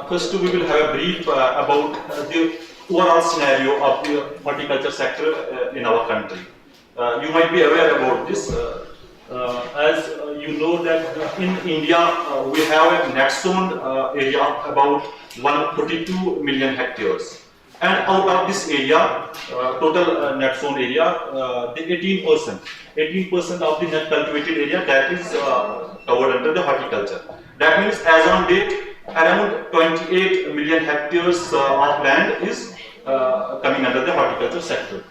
First, we will have a brief about the overall scenario of the horticulture sector in our country. You might be aware about this. As you know that in India we have a net sown area about 142 million hectares, and out of this area, total net sown area, the 18% of the net cultivated area, that is covered under the horticulture. That means as on date, around 28 million hectares of land is coming under the horticulture sector.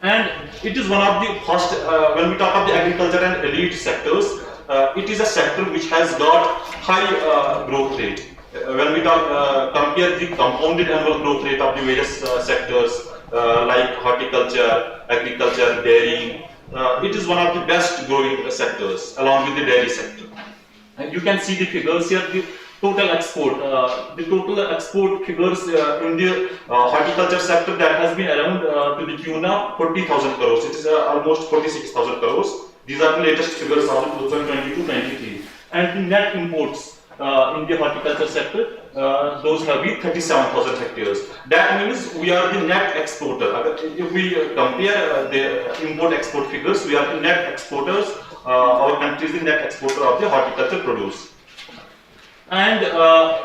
And it is one of the first, when we talk of the agriculture and elite sectors, it is a sector which has got high growth rate. When we talk, compare the compounded annual growth rate of the various sectors like horticulture, agriculture, dairying, it is one of the best growing sectors along with the dairy sector. And you can see the figures here. The total export figures in the horticulture sector, that has been around to the tune of 40,000 crores. It is almost 46,000 crores. These are the latest figures of 2022-23. And the net imports in the horticulture sector, those have been 37,000 hectares. That means we are the net exporter. If we compare the import-export figures, we are the net exporters. Our country is the net exporter of the horticulture produce. And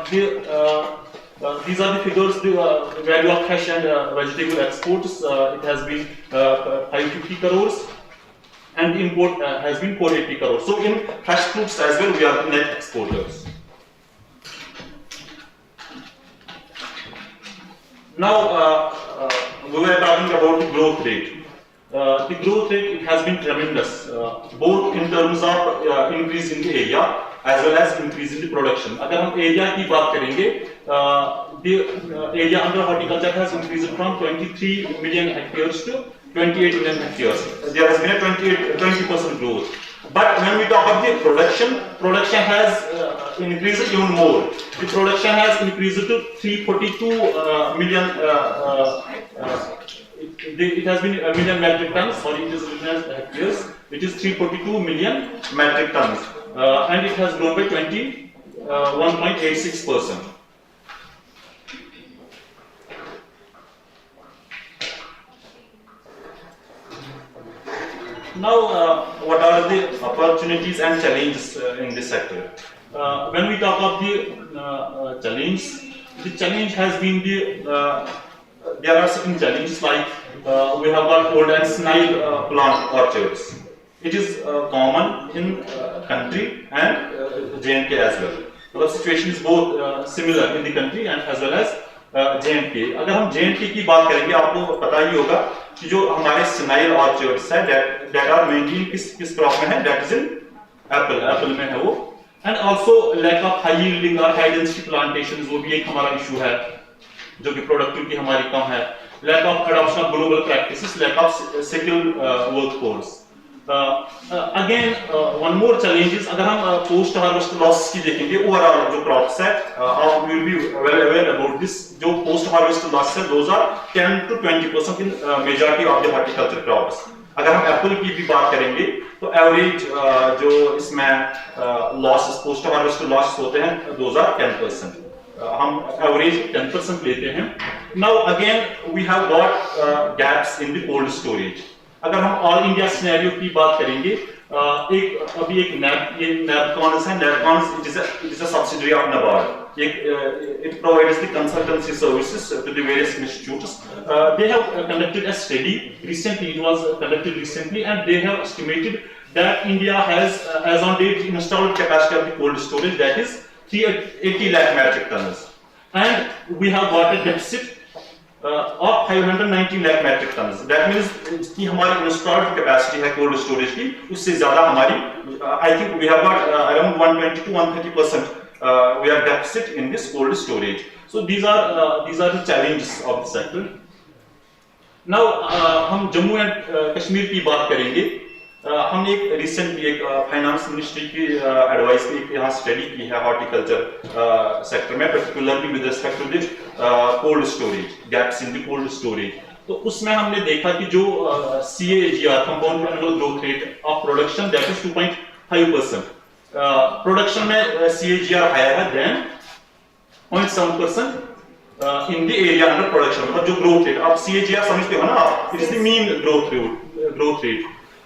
these are the figures, the value of fresh and vegetable exports. It has been 550 crores, and the import has been 480 crores. So in fresh fruits as well, we are the net exporters. Now, we were talking about the growth rate. The growth rate, it has been tremendous, both in terms of increase in the area as well as increase in the production. अगर हम area की बात करेंगे, the area under horticulture has increased from 23 million hectares to 28 million hectares. There has been a 20% growth. But when we talk about the production has increased even more. The production has increased to 342 million. It has been a million metric tons. Sorry, it is million hectares. It is 342 million metric tons, and it has grown by 21.86%. Now, what are the opportunities and challenges in this sector? When we talk of the challenge has been there are certain challenges like we have got old and snail plant orchards. It is common in country and J&K as well. The situation is both similar in the country and as well as J&K. अगर हम J&K की बात करेंगे, आपको पता ही होगा कि जो हमारे snail orchards है, that are mainly किस crop में है, that is in apple में है वो, and also lack of high yielding or high density plantations, वो भी एक हमारा issue है, जो कि productivity हमारी कम है, lack of adoption of global practices, lack of skilled workforce. Again, one more challenge is अगर हम post harvest losses की देखेंगे, overall जो crops है, you will be well aware about this. जो post harvest losses है, those are 10 to 20% in majority of the horticulture crops. अगर हम एप्पल की भी बात करेंगे, तो एवरेज जो इसमें losses post harvest losses होते हैं, those are 10%. हम एवरेज 10% लेते हैं. Now again we have got gaps in the cold storage. अगर हम ऑल इंडिया सिनेरियो की बात करेंगे, अभी एक NABCONS है. NABCONS it is a subsidiary of NABARD. It provides the consultancy services to the various institutes. They have conducted a study recently. It was conducted recently, and they have estimated that India has, as on date, installed capacity of the cold storage, that is 380 lakh metric tons, and we have got a deficit of 519 lakh metric tons. That means कि हमारी installed capacity है cold storage की, उससे ज़्यादा हमारी, I think we have got around 120 to 130% we are deficit in this cold storage. So these are the challenges of the sector. Now हम Jammu and Kashmir की बात करेंगे. हमने एक रिसेंटली एक फाइनेंस मिनिस्ट्री की एडवाइस पे यहाँ स्टडी की है हॉर्टिकल्चर सेक्टर में, particularly with respect to the cold storage, gaps in the cold storage. तो उसमें हमने देखा कि जो CAGR compound annual growth rate of production, that is 2.5%. Production में CAGR हायर है than 0.7% in the area under production, मतलब जो ग्रोथ रेट आप CAGR समझते हो ना आप, it is the mean growth rate.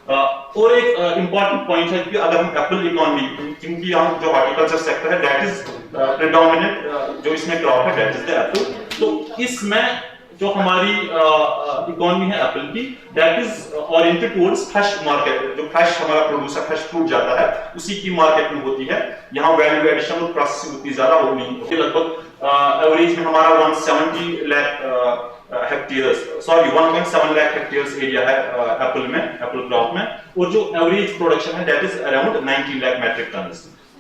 और एक इंपॉर्टेंट पॉइंट है कि अगर हम एप्पल इकोनॉमी, क्योंकि हम जो हॉर्टिकल्चर सेक्टर है दैट इज प्रेडोमिनेंट, जो इसमें क्रॉप है दैट इज द एप्पल, तो इसमें जो हमारी इकोनॉमी है एप्पल की that is oriented towards fresh market, जो फ्रेश हमारा प्रोड्यूस है, फ्रेश फ्रूट जाता है उसी की मार्केटिंग होती है। यहाँ वैल्यू एडिशन और प्रोसेसिंग उतनी ज्यादा हो नहीं होती। लगभग एवरेज में हमारा 170 lakh hectares, sorry 1.7 lakh hectares area है एप्पल में, एप्पल क्रॉप में, और जो एवरेज प्रोडक्शन है that is around 90 lakh metric ton.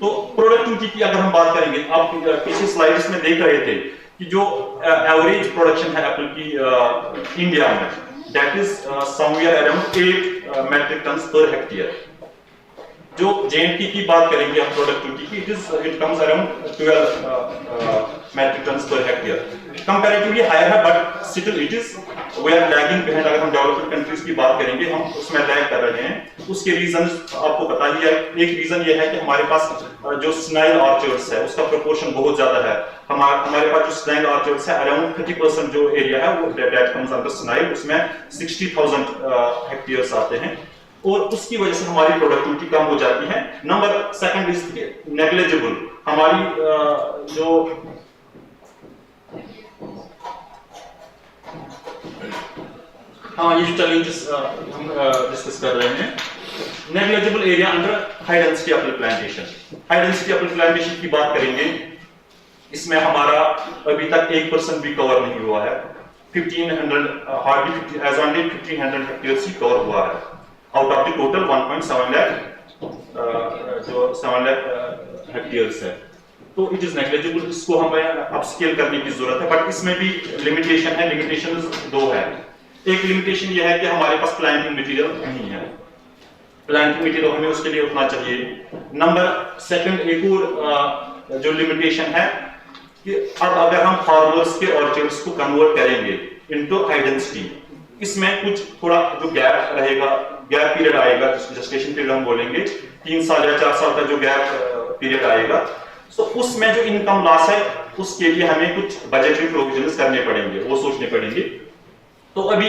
तो प्रोडक्टिविटी की अगर हम बात करेंगे, आप पिछले स्लाइड्स में देख रहे थे कि जो एवरेज प्रोडक्शन है एप्पल की इंडिया में that is somewhere around 8 metric ton per hectare. जो JNT की बात करेंगे हम प्रोडक्टिविटी की, it comes around 12 metric ton per hectare, comparatively higher है but still it is we are lagging behind. अगर हम डेवलप्ड कंट्रीज की बात करेंगे हम उसमें लैग कर रहे हैं। उसके रीजन आपको पता ही है, एक रीजन ये है कि हमारे पास जो स्नाइल ऑर्चर्ड्स है उसका प्रोपोर्शन बहुत ज्यादा है। हमारे पास जो स्नाइल ऑर्चर्ड्स है अराउंड 30% जो एरिया है वो दैट कम्स अंडर स्नाइल, उसमें 60,000 हेक्टेयर्स आते हैं और उसकी वजह से हमारी प्रोडक्टिविटी कम हो जाती है। नंबर सेकंड इज नेग्लिजिबल, हमारी जो ये चैलेंजेस हम डिस्कस कर रहे हैं, negligible area under high density Apple plantation. High density Apple plantation की बात करेंगे, इसमें हमारा अभी तक 1% भी कवर नहीं हुआ है। 1500 hardly as on date 1500 hectares ही कवर हुआ है out of the total 1.7 lakh जो 7 लाख हेक्टेयर्स है। तो इट इज नेग्लिजिबल, इसको हमें अपस्केल करने की जरूरत है, बट इसमें भी लिमिटेशन है। लिमिटेशन दो है, एक लिमिटेशन यह है कि हमारे पास प्लांटिंग मटेरियल नहीं है, प्लांटिंग मटेरियल हमें उसके लिए उतना चाहिए। नंबर सेकंड एक और जो लिमिटेशन है कि अब अगर हम फार्मर्स के ऑर्चर्ड्स को कन्वर्ट करेंगे इनटू हाई डेंसिटी, इसमें कुछ थोड़ा जो गैप रहेगा, गैप पीरियड आएगा, जेस्टेशन पीरियड हम बोलेंगे 3 साल या 4 साल का जो गैप पीरियड आएगा, तो उसमें जो इनकम लॉस है उसके लिए हमें कुछ बजटरी प्रोविजंस करने पड़ेंगे, वो सोचने पड़ेंगे। तो अभी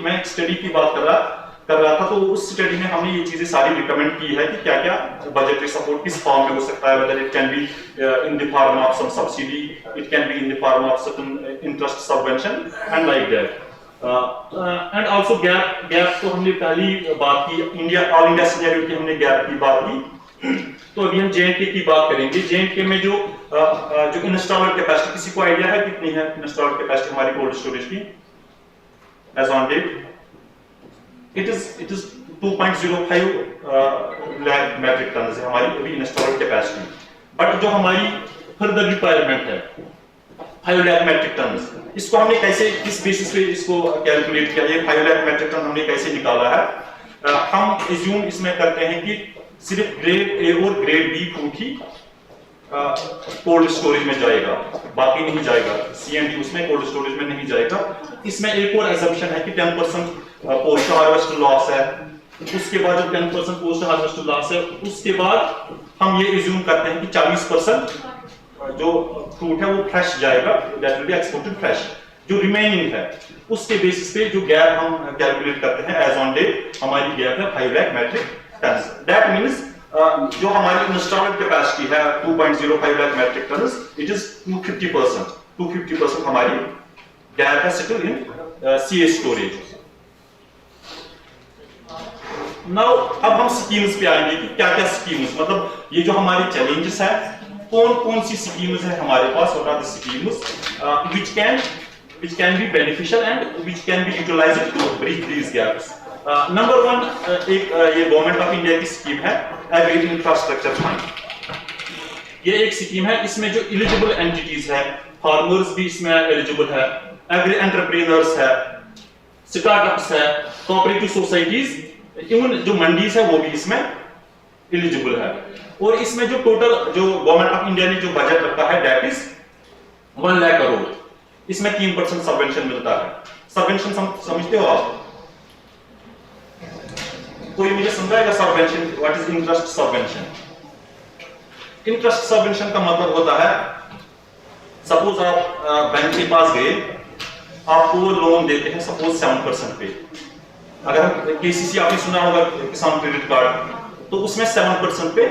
मैं एक स्टडी की बात कर रहा था, तो उस स्टडी में हमने ये चीजें सारी रिकमेंड की है कि क्या क्या बजटरी सपोर्ट किस फॉर्म में हो सकता है, whether it can be in the form of some subsidy, it can be in the form of certain interest subvention and like that. And also gap तो हमने पहली बात की, ऑल इंडिया सिनेरियो की हमने गैप की बात की। तो अभी हम JNK की बात करेंगे। JNK में जो इंस्टॉलर कैपेसिटी, किसी को आइडिया है कितनी है इंस्टॉलर कैपेसिटी हमारी कोल्ड स्टोरेज की as on date? It is 2.05 lakh metric tons है हमारी अभी इंस्टॉल्ड कैपेसिटी, बट जो हमारी फर्दर रिक्वायरमेंट है 5 लाख मेट्रिक टन, इसको हमने कैसे, किस बेसिस पे इसको कैलकुलेट किया, ये 5 लाख मेट्रिक टन हमने कैसे निकाला है? हम एज्यूम इसमें करते हैं कि सिर्फ ग्रेड A और ग्रेड B फ्रूट ही कोल्ड स्टोरेज में जाएगा, बाकी नहीं जाएगा। C&D उसमें कोल्ड स्टोरेज में नहीं जाएगा। इसमें एक और असम्पशन है कि 10% पोस्ट हार्वेस्ट लॉस है। उसके बाद जो 10% पोस्ट हार्वेस्ट लॉस है, उसके बाद हम ये एज्यूम करते हैं कि 40% जो फ्रूट है वो फ्रेश जाएगा, that will be exported fresh. जो रिमेनिंग है उसके बेसिस पे जो गैप हम कैलकुलेट करते हैं एज ऑन डेट, हमारी गैप है 5 lakh metric ton. That means जो हमारी इंस्टॉल्ड कैपेसिटी है 2.05 lakh metric ton, it is 250% हमारी गैप है still in CA storage. Now अब हम स्कीम्स पे आएंगे कि क्या क्या स्कीम्स, मतलब ये जो हमारी चैलेंजेस है, कौन सी स्कीम्स है हमारे पास, what are the schemes which can be beneficial and which can be utilized to bridge these gaps. Number 1 एक ये गवर्नमेंट ऑफ इंडिया की स्कीम है एग्री इंफ्रास्ट्रक्चर फंड। ये एक स्कीम है, इसमें जो एलिजिबल एंटिटीज है, फार्मर्स भी इसमें एलिजिबल है, एग्री एंटरप्रेन्योर्स है, स्टार्टअप्स है, कोऑपरेटिव सोसाइटीज, इवन जो मंडीज है वो भी इसमें एलिजिबल है। और इसमें जो टोटल जो गवर्नमेंट ऑफ इंडिया ने जो बजट रखा है दैट इज 1 लाख करोड़। इसमें 3% सबवेंशन मिलता है। सबवेंशन समझते हो आप? कोई मुझे समझाएगा subvention, what is interest subvention? Interest subvention का मतलब होता है, सपोज आप बैंक के पास गए, आपको वो लोन देते हैं सपोज 7% पे। अगर केसीसी आपने सुना होगा, किसान क्रेडिट कार्ड, तो उसमें 7% पे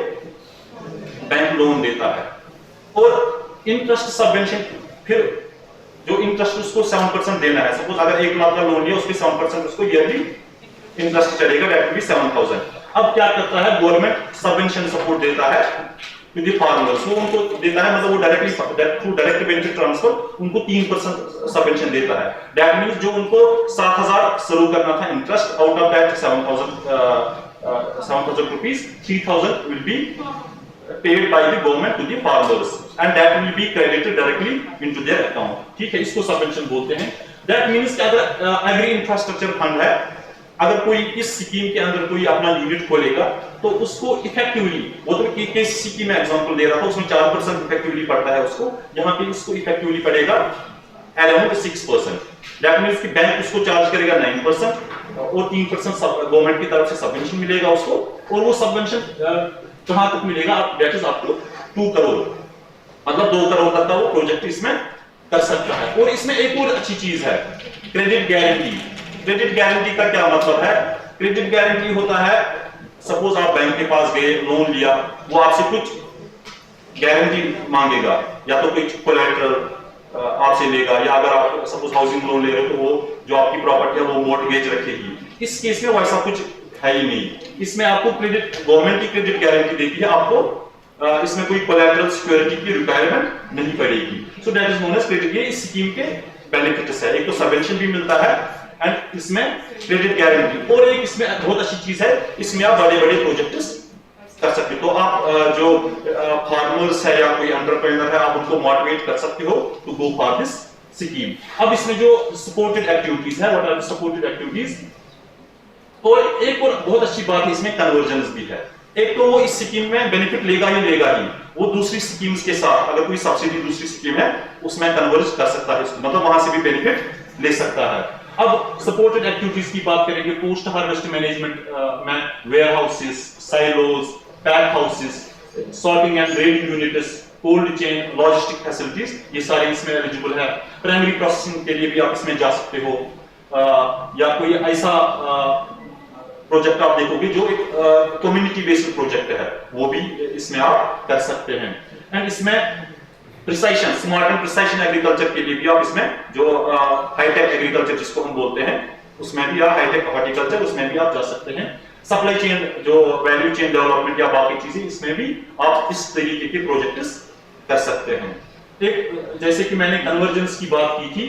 बैंक लोन देता है। और इंटरेस्ट सबवेंशन, फिर जो इंटरेस्ट उसको 7% देना है, सपोज अगर 1 लाख का लोन लिया, उसके 7% उसको ईयरली इंटरेस्ट चलेगा, दैट विल बी 7000। अब क्या करता है, गवर्नमेंट सबवेंशन सपोर्ट देता है टू द फार्मर्स, वो उनको देता है, मतलब वो directly through direct benefit transfer उनको 3% सबवेंशन देता है। दैट मींस जो उनको 7000 शुरू करना था interest, out of that 7000 rupees, 3000 will be paid by the government to the farmers and that will be credited directly into their account। ठीक है, इसको सबवेंशन बोलते हैं। That means कि अगर एग्री इंफ्रास्ट्रक्चर फंड है, अगर कोई इस स्कीम के अंदर कोई अपना यूनिट खोलेगा, तो उसको इफेक्टिवली, वो तो केसीसी की मैं एग्जांपल दे रहा था, उसमें 4% इफेक्टिवली पड़ता है उसको, यहाँ पे इसको इफेक्टिवली पड़ेगा अराउंड 6%। दैट मींस कि बैंक उसको चार्ज करेगा 9% और 3% गवर्नमेंट की तरफ से सबवेंशन मिलेगा उसको, और वो सबवेंशन कहां तक मिलेगा, that is up to 2 crore, मतलब 2 करोड़ तक का वो प्रोजेक्ट इसमें कर सकता है। और इसमें एक और अच्छी चीज है, क्रेडिट गारंटी। क्रेडिट गारंटी का क्या मतलब है, क्रेडिट गारंटी होता है, सपोज आप बैंक के पास गए, लोन लिया, वो आपसे कुछ गारंटी मांगेगा, या तो कोई कोलैटरल आपसे लेगा, या अगर आप सपोज हाउसिंग लोन ले रहे हो तो वो जो आपकी प्रॉपर्टी है वो मॉर्टगेज रखेगी। इस केस में वैसा कुछ है ही नहीं, इसमें आपको क्रेडिट, गवर्नमेंट की क्रेडिट गारंटी देती है, आपको इसमें कोई कोलैटरल सिक्योरिटी की रिक्वायरमेंट नहीं पड़ेगी। So that is known as credit. ये इस स्कीम के बेनिफिट्स है, एक तो सबवेंशन भी मिलता है एंड इसमें क्रेडिट गारंटी, और एक इसमें बहुत अच्छी चीज है, इसमें आप बड़े बड़े प्रोजेक्ट्स कर सकते हो। तो आप जो फार्मर्स है या कोई एंटरप्रेन्योर है, आप उनको मोटिवेट कर सकते हो to go for this scheme. अब इसमें जो सपोर्टेड एक्टिविटीज है, व्हाट आर सपोर्टेड एक्टिविटीज, और एक और बहुत अच्छी बात है इसमें, कन्वर्जेंस भी है। एक तो वो इस स्कीम में बेनिफिट लेगा ही लेगा ही, वो दूसरी स्कीम्स के साथ, अगर कोई सब्सिडी दूसरी स्कीम है उसमें कन्वर्ज कर सकता है, मतलब वहां से भी बेनिफिट ले सकता है। अब सपोर्टेड एक्टिविटीज की बात करेंगे, पोस्ट हार्वेस्ट मैनेजमेंट में warehouses, silos, pack houses, sorting and grading units, cold chain, logistic facilities, ये सारी इसमें एलिजिबल है। प्राइमरी प्रोसेसिंग के लिए भी आप इसमें जा सकते हो, या कोई ऐसा प्रोजेक्ट आप देखोगे जो एक कम्युनिटी बेस्ड प्रोजेक्ट है, वो भी इसमें आप कर सकते हैं। एंड इसमें प्रिसाइशन, स्मार्ट एंड प्रिसाइशन एग्रीकल्चर के लिए भी आप इसमें, जो हाईटेक एग्रीकल्चर जिसको हम बोलते हैं, उसमें भी, या हाईटेक हॉर्टिकल्चर, उसमें भी आप जा सकते हैं। सप्लाई चेन, जो वैल्यू चेन डेवलपमेंट या बाकी चीजें, इसमें भी आप इस तरीके के प्रोजेक्ट्स कर सकते हैं। एक जैसे कि मैंने कन्वर्जेंस की बात की थी,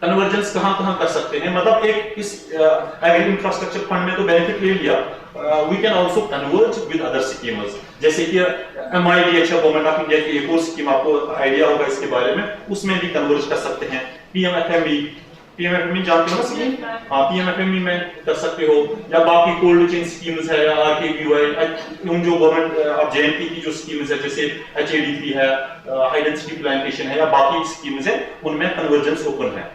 कन्वर्जेंस कहां कर सकते हैं, मतलब एक इस एग्री इंफ्रास्ट्रक्चर फंड में तो बेनिफिट ले लिया, we can also converge with other schemes, जैसे कि MIDH गवर्नमेंट ऑफ इंडिया की एक और स्कीम, आपको आइडिया होगा इसके बारे में, उसमें भी कन्वर्ज कर सकते हैं। PMFME जानते हो ना स्कीम, हाँ, PMFME में कर सकते हो, या बाकी कोल्ड चेन स्कीम्स है, या RKVY, उन जो गवर्नमेंट ऑफ JNP की जो स्कीम्स है, जैसे HADP है, हाई डेंसिटी प्लांटेशन है, या बाकी स्कीम्स है, उनमें कन्वर्जेंस ओपन है।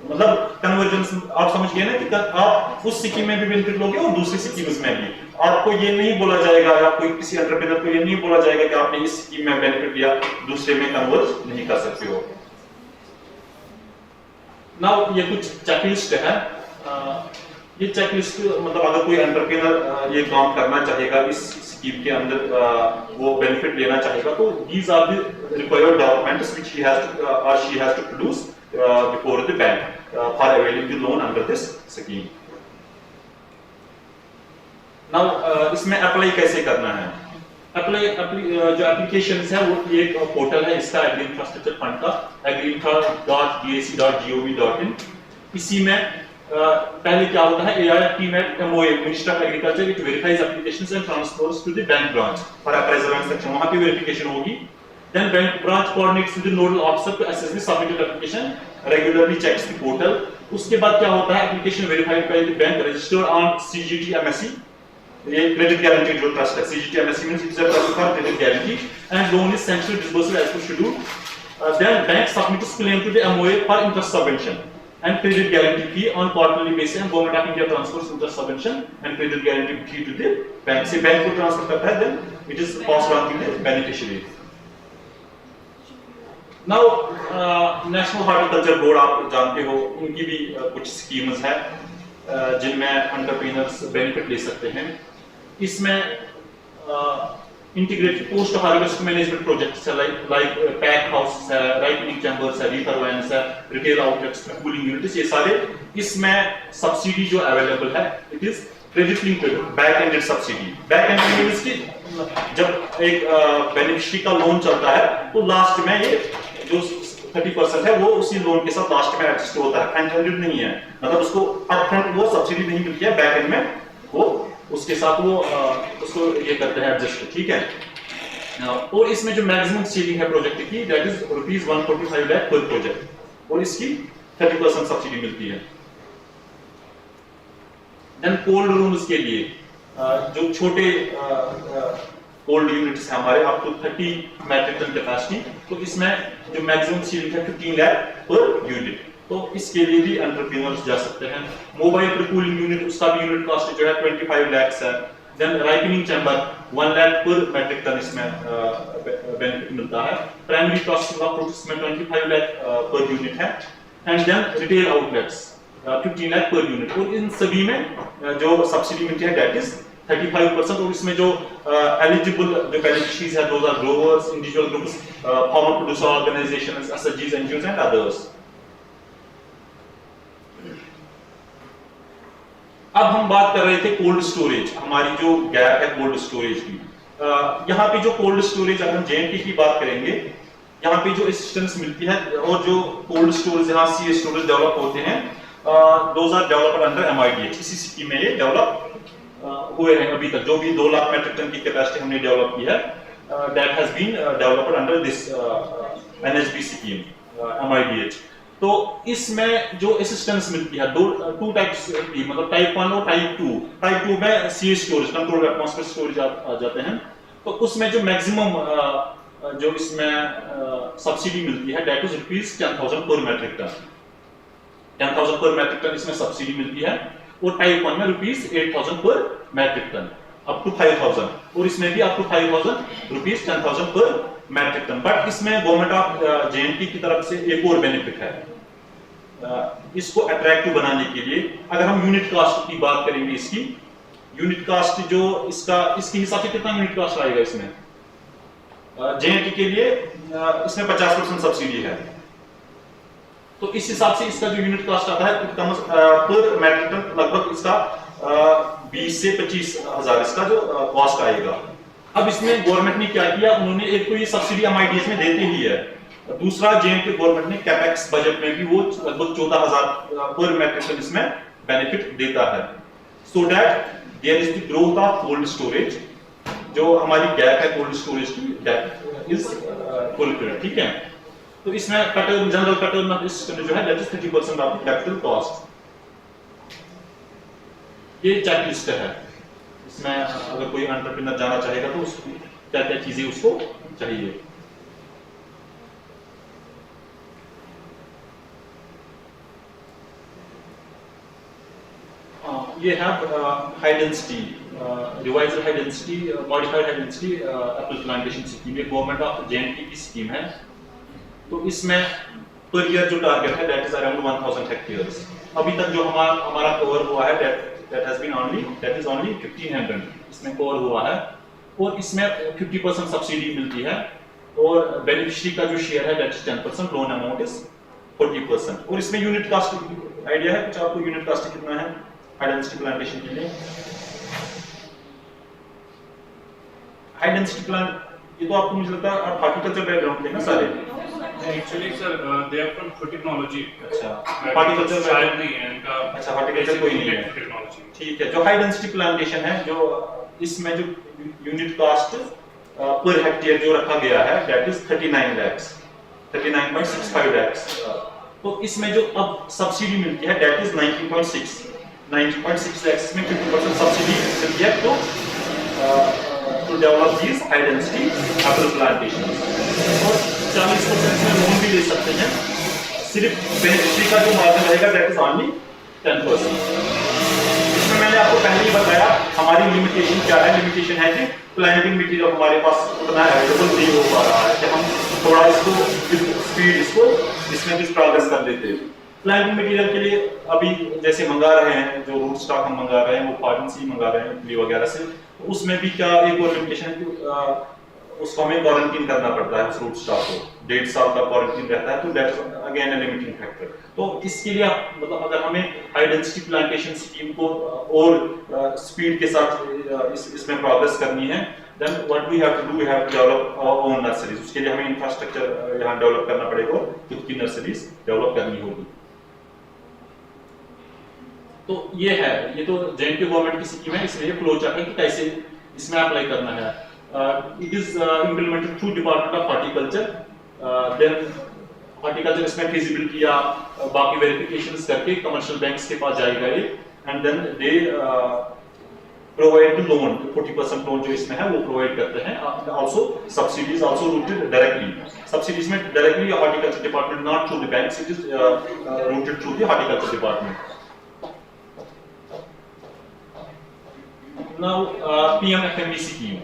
मतलब कन्वर्जेंस आप समझ गए ना कि आप उस स्कीम में भी बेनिफिट लोगे और दूसरी स्कीम्स में भी। आपको ये नहीं बोला जाएगा, या कोई किसी एंटरप्रेन्योर को ये नहीं बोला जाएगा कि आपने इस स्कीम में बेनिफिट लिया, दूसरे में कन्वर्ज नहीं कर सकते हो। नाउ ये कुछ चेकलिस्ट है, ये चेकलिस्ट मतलब अगर कोई एंटरप्रेन्योर ये काम करना चाहेगा इस स्कीम के अंदर, वो बेनिफिट लेना चाहेगा, तो these are the required documents which he has to और she has to produce before the bank for availing the loan under this scheme. Now इसमें अप्लाई कैसे करना है, जो एप्लीकेशंस है वो एक पोर्टल है इसका, एग्री इंफ्रास्ट्रक्चर फंड का, agriinfra.dac.gov.in। इसी में पहले क्या होता है, AIF-TMAT MOA, minister of agriculture, it verifies applications and transfers to the bank branch for appraisal and inspection, वहां पे वेरिफिकेशन होगी। Then bank branch coordinates with the nodal officer to assess the submitted application, regularly checks the portal। उसके बाद क्या होता है, application verified by the bank, registered on CGT-MSE, ये credit guarantee जो trust है, CGT-MSE means it's a trust for credit guarantee, and loan is sanctioned disbursal as per schedule। Then bank submits claim to the MOA for interest subvention। and credit guarantee fee on quarterly basis, and government of India transfers interest subvention and credit guarantee fee to the bank. से bank को transfer करता है, then it is passed on to the beneficiary. Now national horticulture board आप जानते हो, उनकी भी कुछ स्कीम्स है जिनमें एंटरप्रेन्योर्स बेनिफिट ले सकते हैं. इसमें integrated post harvest management projects है, लाइक पैक हाउस है, राइपनिंग चैम्बर्स है, रीफरवेंस है, रिटेल आउटलेट्स में कूलिंग यूनिट्स, ये सारे इसमें सब्सिडी जो अवेलेबल है it is credit linked back ended subsidy. Back ended means कि जब एक बेनिफिशियरी का लोन चलता है तो लास्ट में ये जो 30% है वो उसी लोन के साथ लास्ट में एडजस्ट होता है, फ्रंट एंडेड नहीं है, मतलब उसको अपफ्रंट वो सब्सिडी नहीं मिलती है, बैक एंड में वो उसके साथ वो उसको ये करते हैं एडजस्ट. ठीक है. और इसमें जो मैक्सिमम सीलिंग है प्रोजेक्ट की दैट इज ₹145 लाख पर प्रोजेक्ट, और इसकी 30% सब्सिडी मिलती है. देन कोल्ड रूम्स के लिए जो छोटे कोल्ड यूनिट्स है हमारे up to 30 metric ton capacity, तो इसमें जो मैक्सिमम सीलिंग है 15 लाख पर यूनिट, तो इसके लिए भी एंटरप्रेन्योर्स जा सकते हैं. मोबाइल कूलिंग यूनिट, उसका भी यूनिट कॉस्ट जो है 25 लाख है. देन राइपनिंग चैम्बर 1 लाख पर मेट्रिक टन इसमें बेनिफिट मिलता है. प्राइमरी प्रोसेसिंग ऑफ फ्रूट्स में 25 लाख पर यूनिट है. And then retail outlets 15 lakh per unit, और इन सभी में जो सब्सिडी मिलती है दैट इज 35%. और इसमें जो एलिजिबल जो बेनिफिशियरीज है those are growers, individual groups, farmer producer organisations, एसएचजीज, एनजीओज एंड अदर्स. अब हम बात कर रहे थे कोल्ड स्टोरेज, हमारी जो गैप है कोल्ड स्टोरेज की. यहाँ पे जो कोल्ड स्टोरेज, अगर हम जेएनटी की बात करेंगे, यहाँ पे जो असिस्टेंस मिलती है और जो कोल्ड स्टोरेज यहाँ सी स्टोरेज डेवलप होते हैं, those are developed under MIDH. इसी स्कीम में ये डेवलप हुए हैं अभी तक. जो भी 2 लाख मेट्रिक टन की कैपेसिटी हमने डेवलप की है that has been developed under this NHB scheme MIDH. तो इसमें जो असिस्टेंस मिलती है टू टाइप्स की, मतलब टाइप 1 और टाइप 2. टाइप 2 में सी स्टोरेज, कंट्रोल्ड एटमॉस्फेयर स्टोरेज आ जाते हैं. तो उसमें जो मैक्सिमम जो इसमें सब्सिडी मिलती है दैट इज ₹10,000 पर मेट्रिक टन. 10,000 पर मेट्रिक टन इसमें सब्सिडी मिलती है. और टाइप 1 में ₹8,000 पर मेट्रिक टन अप टू 5,000, और इसमें भी अप टू 5,000 ₹10,000 पर मेट्रिक टन. बट इसमें गवर्नमेंट ऑफ जेएनटी की तरफ से एक और बेनिफिट है इसको अट्रैक्टिव बनाने के लिए. अगर हम यूनिट कास्ट की बात करेंगे, इसकी यूनिट कास्ट जो इसके हिसाब से कितना यूनिट कास्ट आएगा इसमें जेएनटी के लिए, इसमें 50% सब्सिडी है. तो इस हिसाब से इसका जो यूनिट कास्ट आता है पर मेट्रिक टन लगभग इसका 20 से 25,000 इसका जो कॉस्ट आएगा. अब इसमें गवर्नमेंट ने क्या किया, उन्होंने एक तो ये सब्सिडी एमआईडीएच में देते ही है, दूसरा जेएनटी गवर्नमेंट ने कैपेक्स बजट में भी वो लगभग 14,000 पर मेट्रिक टन इसमें बेनिफिट देता है. So that there is the growth of cold storage. जो हमारी गैप है कोल्ड स्टोरेज की दैट इज फुलफिल्ड. ठीक है. तो इसमें जनरल पैटर्न ऑफ सिस्टम जो है that is 30% of capital cost. ये चेकलिस्ट है. इसमें अगर कोई एंटरप्रेन्योर जाना चाहेगा तो उसको क्या क्या चीजें उसको चाहिए. ये है high density revised high density modified high density Apple plantation scheme. ये गवर्नमेंट ऑफ जेएनटी की स्कीम है. तो इसमें पर ईयर जो टारगेट है दैट इज अराउंड 1,000 हेक्टेयर्स. अभी तक जो हमारा कवर हुआ है that is only 1,500 इसमें कवर हुआ है. और इसमें 50% सब्सिडी मिलती है, और बेनिफिशियरी का जो शेयर है that is 10%, loan amount is 40%. और इसमें यूनिट कास्ट आइडिया है कुछ आपको, यूनिट कास्ट कितना है हाई डेंसिटी प्लांटेशन के लिए? हाई डेंसिटी प्लांट, ये तो आपको मुझे लगता है आप हॉर्टिकल्चर बैकग्राउंड के ना सारे. Actually sir they are from food technology. अच्छा, हॉर्टिकल्चर शायद नहीं है इनका. अच्छा, हॉर्टिकल्चर कोई नहीं है. टेक्नोलॉजी. ठीक है. जो हाई डेंसिटी प्लांटेशन है, जो इसमें जो यूनिट कास्ट पर हेक्टेयर जो रखा गया है दैट इज 39 लाख, 39.65 लाख. तो इसमें जो अब सब्सिडी मिलती है दैट इज 90.6 लाख. इसमें 50% सब्सिडी मिलती है to develop these high density apple plantations. और 40% में लोन भी ले सकते हैं सिर्फ बेनिफिशियरी का जो मार्जिन रहेगा दैट इज ओनली 10%। इसमें मैंने आपको पहले ही बताया हमारी लिमिटेशन क्या है। लिमिटेशन है कि प्लांटिंग मटेरियल हमारे पास उतना अवेलेबल नहीं हो पा रहा है कि हम थोड़ा इसको स्पीड इसको इसमें भी प्रोग्रेस कर देते हैं। प्लांटिंग मटेरियल के लिए अभी जैसे मंगा रहे हैं, जो रूट स्टॉक हम मंगा रहे हैं वो फॉरेन से ही मंगा रहे हैं, इटली वगैरह से, तो उसमें भी क्या एक और लिमिटेशन है कि उसको हमें क्वारंटीन करना पड़ता है, उस रूट स्टॉक को 1.5 साल का क्वारंटीन रहता है, तो that is again a limiting factor. तो इसके लिए मतलब अगर हमें हाई डेंसिटी प्लांटेशन स्कीम को और स्पीड के साथ इसमें प्रोग्रेस करनी है, then what we have to do, we have to develop our own nurseries. उसके लिए हमें इंफ्रास्ट्रक्चर यहाँ डेवलप करना पड़ेगा, खुद की नर्सरीज डेवलप करनी होगी। तो ये है, ये तो जेएनके गवर्नमेंट की स्कीम है, इसमें ये फ्लो चार्ट है कि कैसे इसमें अप्लाई करना है। It is implemented through department of horticulture, then horticulture इसमें फिजिबिलिटी या बाकी वेरिफिकेशंस करके कमर्शियल बैंक्स के पास जाएगा ये, and then they provide the loan, 40% loan जो इसमें है वो प्रोवाइड करते हैं। Also subsidies also routed directly, subsidies में directly horticulture department, not through the banks, it is routed through the horticulture department. Now PMFME scheme,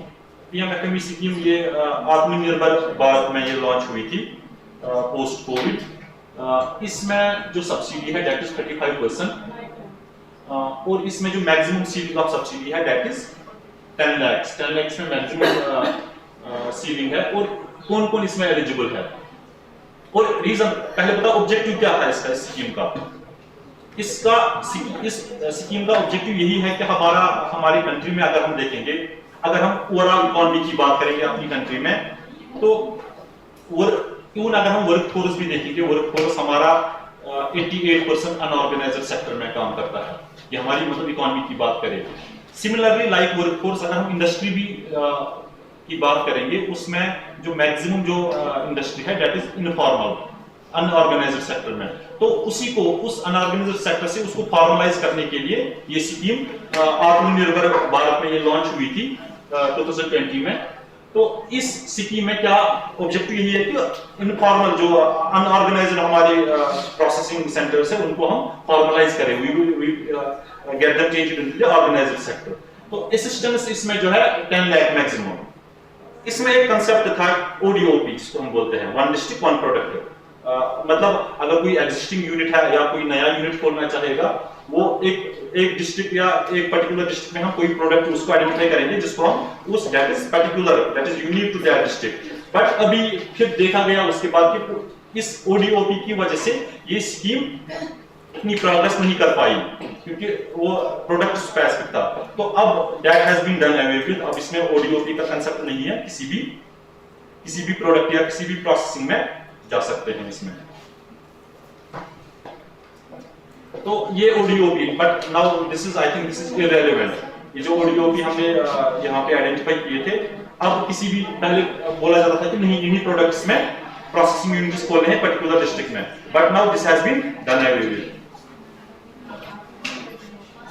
PMFME scheme ये आत्मनिर्भर भारत में ये लॉन्च हुई थी पोस्ट कोविड। इसमें जो सब्सिडी है दैट इज 35%, और इसमें जो मैक्सिमम सीलिंग ऑफ सब्सिडी है दैट इज 10 लाख में मैक्सिमम सीलिंग है। और कौन कौन इसमें एलिजिबल है और रीजन, पहले बता ऑब्जेक्टिव क्या था इसका, इस स्कीम का। इस स्कीम का ऑब्जेक्टिव यही है कि हमारी कंट्री में अगर हम देखेंगे, अगर हम ओवरऑल इकोनॉमी की बात करेंगे अपनी कंट्री में, तो अगर हम वर्क फोर्स भी देखेंगे, वर्क फोर्स हमारा 88% अनऑर्गेनाइज्ड सेक्टर में काम करता है, ये हमारी मतलब इकोनॉमी की बात करें। सिमिलरली लाइक वर्क फोर्स, अगर हम इंडस्ट्री भी की बात करेंगे, उसमें जो मैक्सिमम जो इंडस्ट्री है that is informal unorganised sector में, तो उसी को उस अनऑर्गेनाइज्ड सेक्टर से उसको फॉर्मलाइज करने के लिए ये स्कीम आत्मनिर्भर भारत में ये लॉन्च हुई थी 2020 में। तो इस स्कीम में क्या ऑब्जेक्टिव यही है कि इनफॉर्मल जो अनऑर्गेनाइज्ड हमारे प्रोसेसिंग सेंटर्स है उनको हम फॉर्मलाइज करें, we get them changed into the organised sector. तो असिस्टेंस इसमें जो है 10 लाख मैक्सिमम। इसमें एक कंसेप्ट था ओडीओपी, जिसको हम बोलते हैं वन डिस्ट्रिक्ट वन प्रोडक्ट। मतलब अगर कोई एग्जिस्टिंग यूनिट है या कोई नया यूनिट खोलना चाहेगा, वो एक डिस्ट्रिक्ट या एक पर्टिकुलर डिस्ट्रिक्ट में हम कोई प्रोडक्ट उसको आइडेंटिफाई करेंगे जिसको हम उस that is particular, that is unique to that district. But अभी फिर देखा गया उसके बाद कि इस ओडीओपी की वजह से ये स्कीम इतनी प्रोग्रेस नहीं कर पाई, क्योंकि वो प्रोडक्ट स्पेसिफिक था। तो अब that has been done away with, अब इसमें ओडीओपी का कंसेप्ट नहीं है, किसी भी प्रोडक्ट या किसी भी प्रोसेसिंग में जा सकते हैं इसमें। तो ये ODOP, but now this is, I think this is irrelevant. ये जो ओडीओपी हमने यहाँ पे आइडेंटिफाई किए थे, अब किसी भी, पहले बोला जाता था कि नहीं इन्हीं प्रोडक्ट्स में प्रोसेसिंग यूनिट्स खोलने हैं पर्टिकुलर डिस्ट्रिक्ट में, but now this has been done everywhere.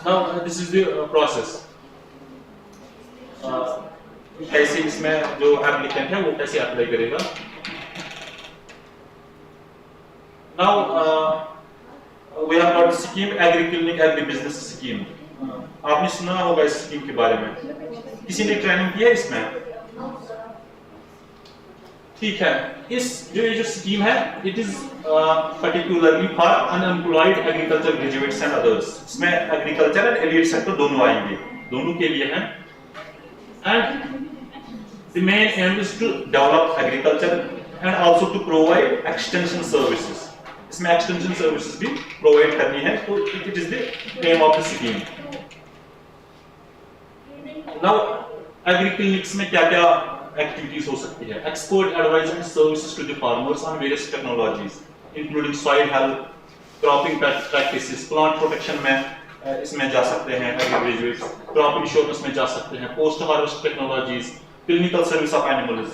Now this is the process, कैसे इसमें जो एप्लीकेंट है वो कैसे अप्लाई करेगा। Now we have got scheme agri-clinic agri-business scheme. आपने सुना होगा इस स्कीम के बारे में, किसी ने ट्रेनिंग की है इसमें? ठीक है, ये जो स्कीम है it is particularly for unemployed agriculture graduates and others. इसमें एग्रीकल्चर एंड एलिड सेक्टर दोनों आएंगे, दोनों के लिए है। And the main aim is to develop agriculture and also to provide extension services. इसमें एक्सटेंशन सर्विसेज भी प्रोवाइड करनी है, तो it is the aim of the scheme. Now agri clinics में क्या-क्या एक्टिविटीज हो सकती है? Expert advice and services to the farmers on various technologies including soil health, cropping practices, plant protection में इसमें जा सकते हैं ग्रेजुएट्स, क्रॉप इंश्योरेंस में जा सकते हैं, post harvest technologies, clinical service of animals,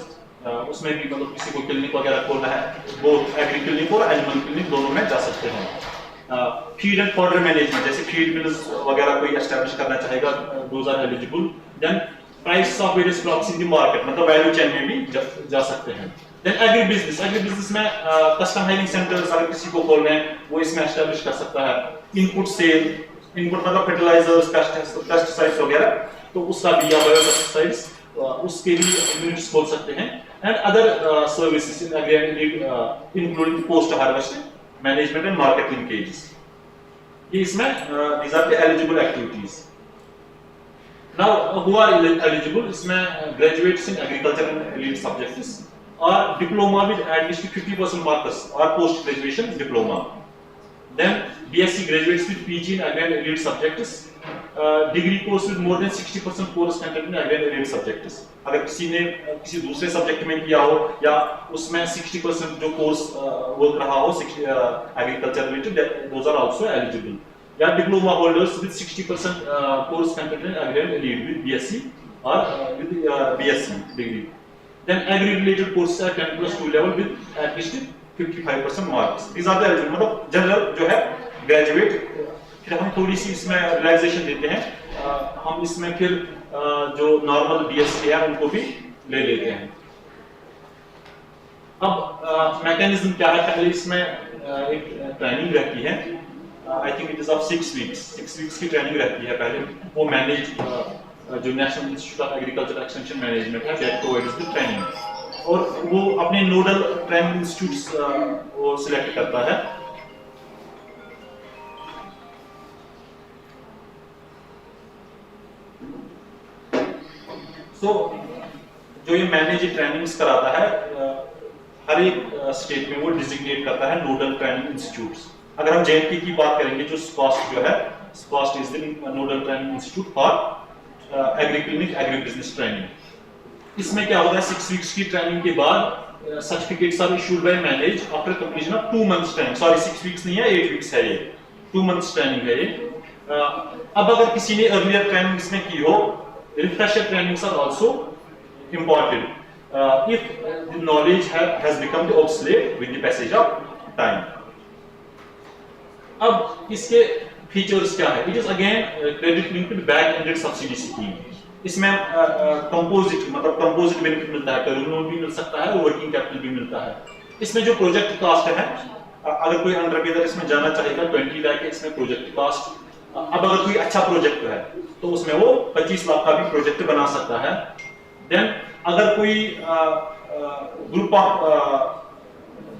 उसमें भी मतलब किसी को क्लिनिक वगैरह खोलना है, वो एग्री क्लिनिक और एनिमल क्लिनिक दोनों में जा सकते हैं। फीड एंड फॉडर मैनेजमेंट, जैसे फीड मिल्स वगैरह कोई एस्टैब्लिश करना चाहेगा, those are eligible. Then price of various crops in the market, मतलब वैल्यू चेन में भी जा सकते हैं। देन एग्री बिजनेस में कस्टम हायरिंग सेंटर्स अगर किसी को खोलने हैं वो इसमें एस्टेब्लिश कर सकता है। इनपुट सेल, इनपुट मतलब फर्टिलाइजर्स, पेस्टिसाइड्स वगैरह, तो उसका भी, या बायोपेस्टिसाइड्स, उसके भी यूनिट्स खोल सकते हैं। And other services in agree including post harvest management and market linkages, ये इसमें these are the eligible activities. Now who are eligible? इसमें graduates in agriculture and related subjects or diploma with at least 50% marks or post graduation diploma. Then BSc graduates with PG in agri and related subjects, degree course with more than 60% course content in agri and related subjects. अगर किसी ने किसी दूसरे subject में किया हो या उसमें 60% जो कोर्स वर्क रहा हो agriculture related, those are also eligible. या diploma holders with 60% course content in agri and related with BSc or with BSc degree. Then agri related courses at 10+2 level with at least 55% marks. These are the eligible, मतलब general जो है graduate. फिर हम थोड़ी सी इसमें relaxation देते हैं, हम इसमें फिर जो नॉर्मल बीएससी है उनको भी ले लेते हैं। अब मैकेनिज्म क्या है, पहले इसमें एक ट्रेनिंग रहती है, I think it is of 6 weeks की ट्रेनिंग रहती है पहले। वो मैनेज जो national institute of agriculture extension management है दैट प्रोवाइड्स द ट्रेनिंग, और वो अपने नोडल ट्रेनिंग इंस्टीट्यूट्स वो सिलेक्ट करता है। तो जो ये मैनेज ट्रेनिंग्स कराता है हर एक स्टेट में वो डिजिग्नेट करता है नोडल ट्रेनिंग इंस्टीट्यूट्स। अगर हम जेएनपी की बात करेंगे, जो स्कॉस्ट जो है, SKUAST is the nodal training institute for agri clinic agri business training. इसमें क्या होता है, 6 वीक्स की ट्रेनिंग के बाद certificates are issued by manage after completion of 2 months training. Sorry 6 weeks नहीं है, 8 वीक्स है, ये 2 मंथ्स ट्रेनिंग है ये। अब अगर किसी ने अर्लियर ट्रेनिंग इसमें की हो, refresher trainings are also important if the knowledge has become obsolete with the passage of time. अब इसके फीचर्स क्या है? It is again credit linked back-ended subsidy scheme. इसमें कंपोजिट मतलब कंपोजिट बेनिफिट मिलता है, टर्म लोन भी मिल सकता है और वर्किंग कैपिटल भी मिलता है। इसमें जो प्रोजेक्ट कास्ट है, अगर कोई अंडरटेकर इसमें जाना चाहेगा 20 लाख है इसमें प्रोजेक्ट कास्ट। अब अगर कोई अच्छा प्रोजेक्ट है तो उसमें वो 25 लाख का भी प्रोजेक्ट बना सकता है। देन अगर कोई ग्रुप ऑफ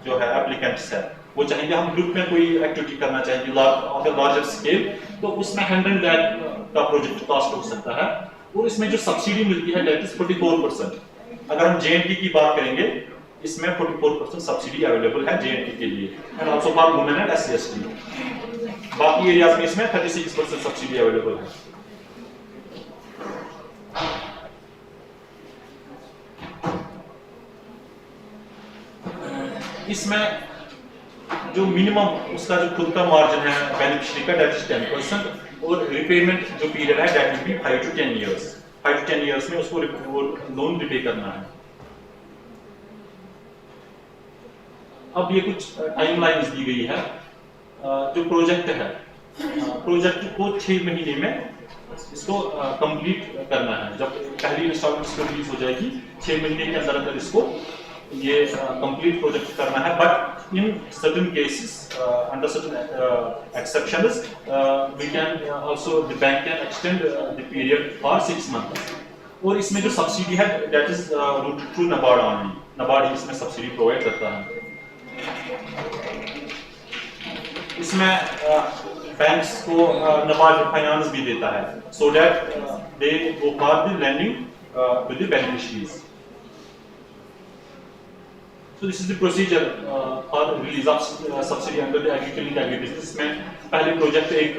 जो है एप्लीकेंट्स है, वो चाहेंगे हम ग्रुप में कोई एक्टिविटी करना चाहेंगे ऑफ अ लार्जर स्केल, तो उसमें 100 लाख का प्रोजेक्ट कॉस्ट हो सकता है। और इसमें जो सब्सिडी मिलती है दैट इज 44%। अगर हम जेएनटी की बात करेंगे, इसमें 44% सब्सिडी अवेलेबल है जेएनटी के लिए, and also for women and SC ST. बाकी एरियाज में इसमें 36% सब्सिडी अवेलेबल है। इसमें जो मिनिमम उसका जो खुद का मार्जिन है बेनिफिशियरी का दैट इज 10%, और रिपेमेंट जो पीरियड है that will be 5 to 10 years। 5 to 10 years में उसको लोन रिपे करना है। अब ये कुछ टाइमलाइंस दी गई है। जो प्रोजेक्ट है, प्रोजेक्ट को 6 महीने में इसको कंप्लीट करना है। जब पहली इंस्टॉलमेंट इसको रिलीज हो जाएगी, 6 महीने के अंदर अंदर इसको ये कंप्लीट प्रोजेक्ट करना है। But in certain cases under certain exceptions we can also the bank can extend the period for 6 months। और इसमें जो सब्सिडी है that is routed through NABARD only. NABARD ही इसमें सब्सिडी प्रोवाइड करता है। इसमें बैंक्स को नबार्ड फाइनेंस भी देता है, so that they go for the lending with the beneficiaries. So this is the procedure for release of subsidy under the agricultural agribusiness में पहले प्रोजेक्ट एक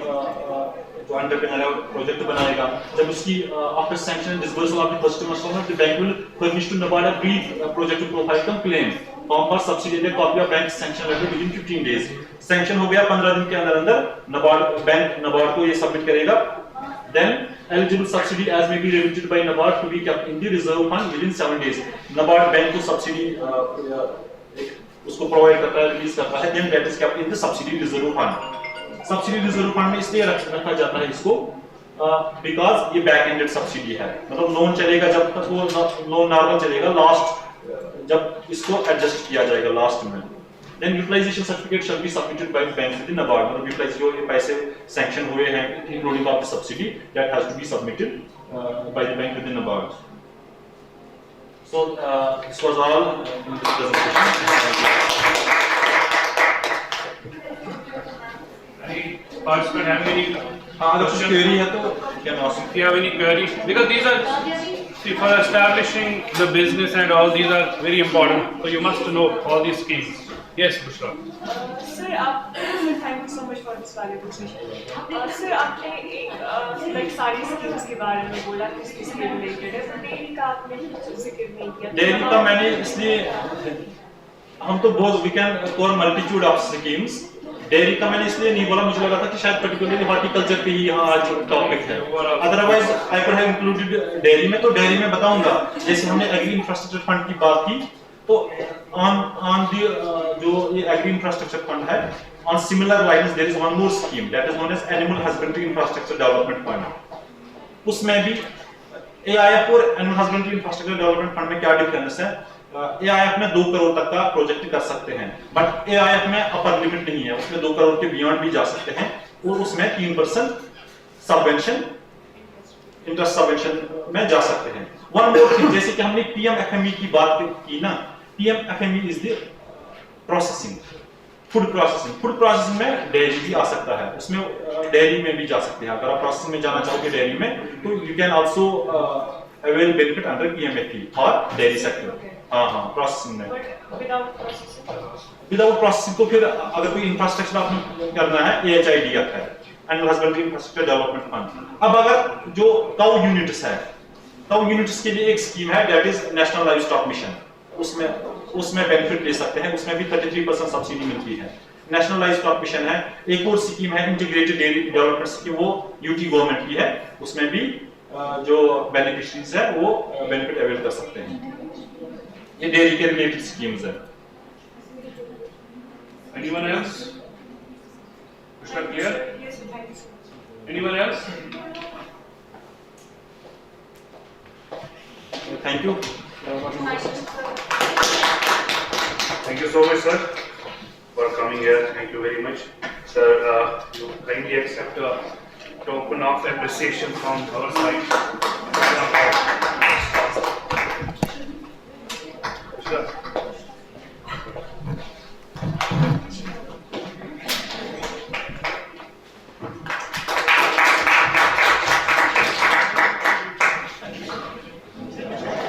जो अंडरटेकर है प्रोजेक्ट बनाएगा। जब उसकी after sanction disbursal of the first instalment the bank will furnish to NABARD a brief project profile cum claim form for subsidy and copy of bank sanction letter within 15 days। Sanction हो गया 15 दिन के अंदर अंदर नबार्ड को ये submit करेगा। Then eligible subsidy as may be remitted by NABARD to be kept in the reserve fund within 7 days। NABARD bank को सब्सिडी उसको प्रोवाइड करता है, रिलीज करता है, then that is kept in the subsidy reserve fund। Subsidy reserve fund में इसलिए रखा जाता है इसको बिकॉज ये बैक एंडेड सब्सिडी है, मतलब लोन चलेगा जब तक वो लोन नॉर्मल चलेगा, लास्ट जब इसको एडजस्ट किया जाएगा लास्ट में, then utilization certificate shall be submitted by the bank within NABARD. मतलब utilize जो ये पैसे sanction हुए हैं including of the subsidy, that has to be submitted by the bank within NABARD. So this was all in this presentation. Any participant have any अगर कुछ query है तो can ask. If you have any queries, because these are, see, for establishing the business and all these are very important. So you must know all these schemes. Yes, Bushra. Sir, thank you so much for this valuable session. Sir, आपने एक like सारी schemes के बारे में बोला किस किसके related है, तो डेयरी का आपने जिक्र नहीं किया. डेयरी का मैंने इसलिए हम तो बहुत we can cover multitude of schemes. Dairy का मैंने इसलिए नहीं बोला, मुझे लगा था कि शायद पर्टिकुलरली हॉर्टिकल्चर पे ही यहाँ आज टॉपिक है. Otherwise I could have included dairy में, तो डेयरी में बताऊंगा. जैसे हमने एग्री इंफ्रास्ट्रक्चर फंड की बात की, तो ऑन दी जो ये एग्री इंफ्रास्ट्रक्चर फंड है, on similar lines there is one more scheme that is known as animal husbandry infrastructure development fund. उसमें भी एआईएफ और animal husbandry infrastructure development fund में क्या डिफरेंस है? एआईएफ में 2 करोड़ तक का प्रोजेक्ट कर सकते हैं, बट एआईएफ में अपर लिमिट नहीं है, उसमें 2 करोड़ के बियॉन्ड भी जा सकते हैं, और उसमें 3% सबवेंशन, इंटरेस्ट सबवेंशन में जा सकते हैं. वन मोर थिंग, जैसे कि हमने पीएमएफएमई की बात की ना, PMFME is the processing, food processing में डेयरी भी आ सकता है, उसमें डेयरी में भी जा सकते हैं. अगर आप प्रोसेसिंग में जाना चाहोगे डेयरी में, तो you can also avail benefit under PMFE for dairy sector. हाँ, प्रोसेसिंग में. विदाउट प्रोसेसिंग तो फिर अगर कोई इंफ्रास्ट्रक्चर आपको करना है, एएचआईडीएफ है, animal husbandry infrastructure development fund. अब अगर जो काउ यूनिट्स है, काउ यूनिट्स के लिए एक स्कीम है that is national live stock mission, उसमें बेनिफिट ले सकते हैं, उसमें भी 33% सब्सिडी मिलती है. नेशनल लाइव स्टॉक मिशन है. एक और स्कीम है इंटीग्रेटेड डेयरी डेवलपमेंट स्कीम, वो यूटी गवर्नमेंट की है, उसमें भी जो बेनिफिशियरीज है वो बेनिफिट अवेल कर सकते हैं. ये डेयरी के रिलेटेड स्कीम्स है. Anyone else? Bushra, clear? Yes, thank you so much. Anyone else? Thank you. Thank you so much, sir, for coming here. Thank you very much, sir. You kindly accept a token of appreciation from our side.